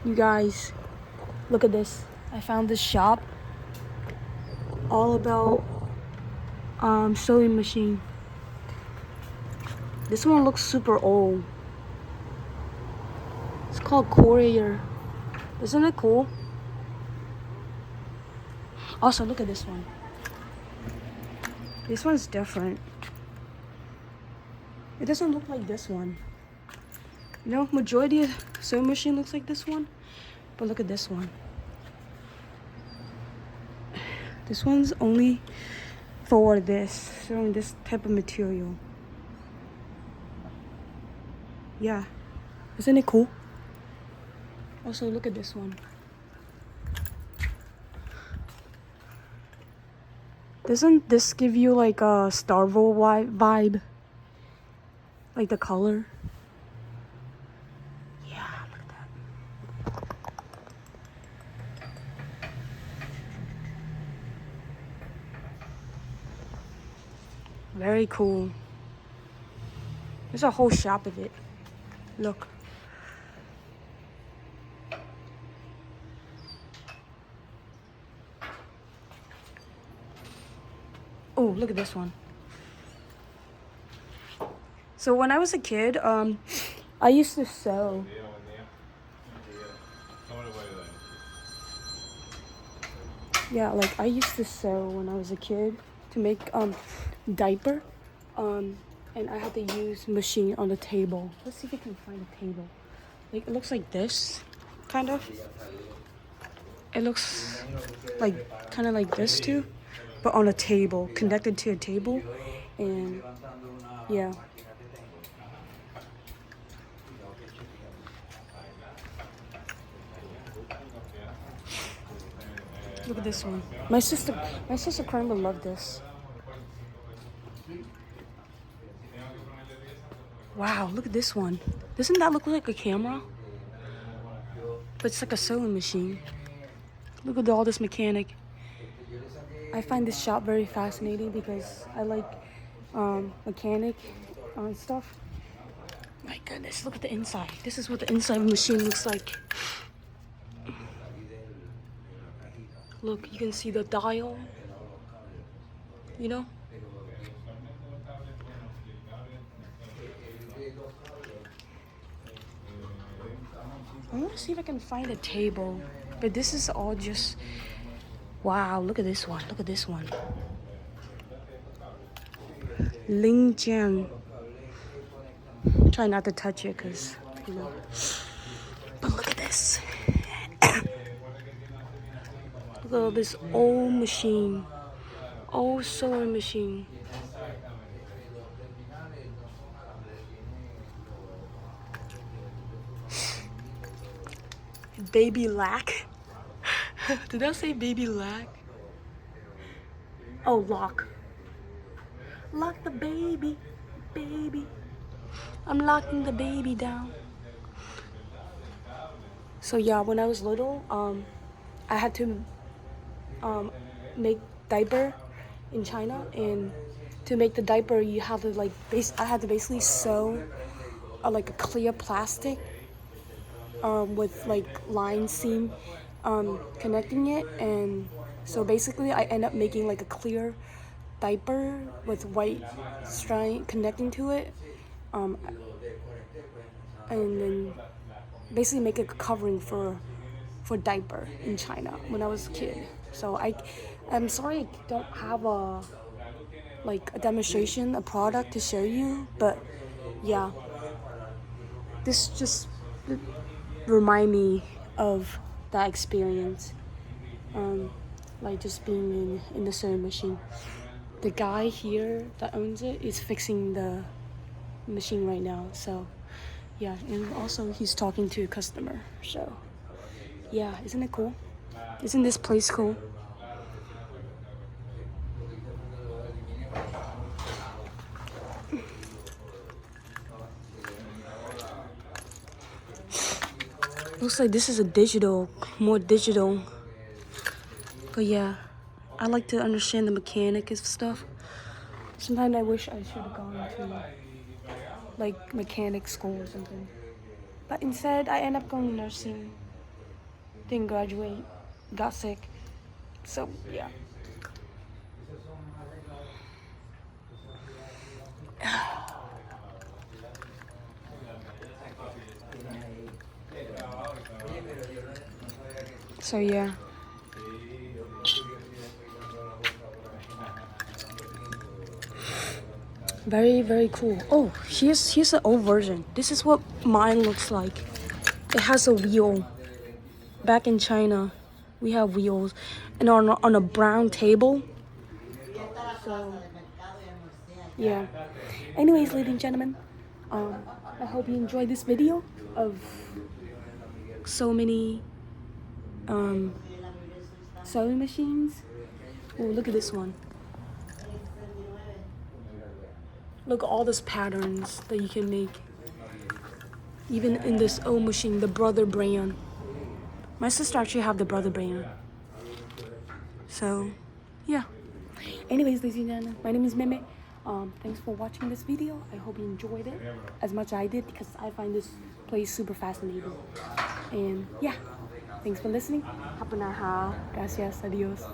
You guys, look at this. I found this shop all about sewing machine. This one looks super old. It's called Courier. Isn't it cool? Also, look at this one. This one's different. It doesn't look like this one. You know, majority of sewing machine looks like this one. But look at this one. This one's only for this, showing this type of material. Yeah. Isn't it cool? Also, look at this one. Doesn't this give you like a Starvo vibe? Like the color? Yeah, look at that. Very cool. There's a whole shop of it. Look. Oh, look at this one. So when I was a kid, I used to sew. Yeah, like I used to sew when I was a kid to make diaper. And I had to use machine on the table. Let's see if we can find a table. Like it looks like this, kind of. It looks like kind of like this too, but on a table, connected to a table, and yeah. Look at this one. My sister currently loved this. Wow, look at this one. Doesn't that look like a camera? But it's like a sewing machine. Look at all this mechanic. I find this shop very fascinating because I like mechanic stuff. My goodness, look at the inside. This is what the inside of the machine looks like. Look, you can see the dial. You know? I want to see if I can find a table. But this is all just... Wow, look at this one. Look at this one. Ling Jian. Try not to touch it because, you know. But look at this. Look at this old machine. Old sewing machine. Baby lack. Did I say baby lack? Oh, lock. Lock the baby, baby. I'm locking the baby down. So yeah, when I was little, I had to make diaper in China, and to make the diaper, you have to like I had to basically sew like a clear plastic with like line seam connecting it, and so basically I end up making like a clear diaper with white string connecting to it, and then basically make a covering for diaper in China when I was a kid. So I'm sorry I don't have a demonstration, a product to show you, but yeah, this just remind me of that experience, like just being in the sewing machine. The guy here that owns it is fixing the machine right now, so yeah, and also he's talking to a customer, so yeah, isn't it cool? Isn't this place cool? Looks like this is more digital. But yeah, I like to understand the mechanic of stuff. Sometimes I wish I should have gone to like mechanic school or something. But instead, I end up going nursing. didn't graduate, got sick. So yeah. So yeah. Very, very cool. Oh, here's the old version. This is what mine looks like. It has a wheel. Back in China, we have wheels, and on a brown table. So yeah. Anyways, ladies and gentlemen, I hope you enjoyed this video of so many sewing machines. Oh, look at this one. Look at all these patterns that you can make. Even in this old machine, the Brother brand. My sister actually have the Brother brand. So, yeah. Anyways, ladies and gentlemen, my name is Meme. Thanks for watching this video. I hope you enjoyed it as much as I did because I find this place super fascinating. And yeah, thanks for listening. Hapanaha, gracias, adios,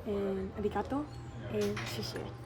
and arigato, and 谢谢.